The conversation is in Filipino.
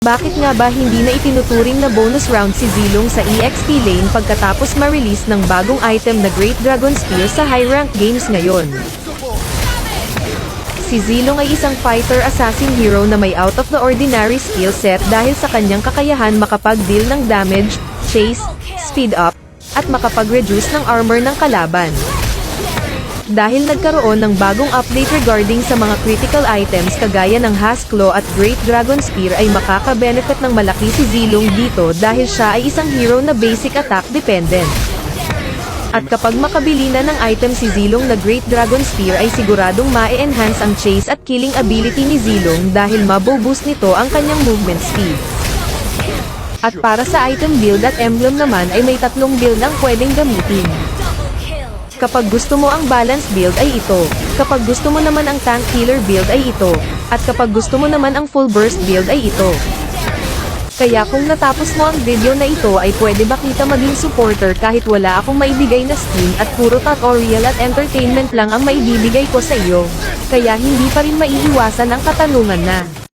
Bakit nga ba hindi na itinuturing na bonus round si Zilong sa EXP lane pagkatapos ma-release ng bagong item na Great Dragon Spear sa high-rank games ngayon? Si Zilong ay isang fighter assassin hero na may out-of-the-ordinary skill set dahil sa kanyang kakayahan makapag-deal ng damage, chase, speed up, at makapag-reduce ng armor ng kalaban. Dahil nagkaroon ng bagong update regarding sa mga critical items kagaya ng Haskell at Great Dragon Spear ay makaka-benefit ng malaki si Zilong dito dahil siya ay isang hero na basic attack dependent. At kapag makabili na ng item si Zilong na Great Dragon Spear ay siguradong ma-enhance ang chase at killing ability ni Zilong dahil maboboost nito ang kanyang movement speed. At para sa item build at emblem naman ay may 3 build ang pwedeng gamitin. Kapag gusto mo ang balance build ay ito, kapag gusto mo naman ang tank killer build ay ito, at kapag gusto mo naman ang full burst build ay ito. Kaya kung natapos mo ang video na ito ay pwede ba kita maging supporter kahit wala akong maibigay na skin at puro tutorial at entertainment lang ang maibibigay ko sa iyo. Kaya hindi pa rin maiiwasan ang katanungan na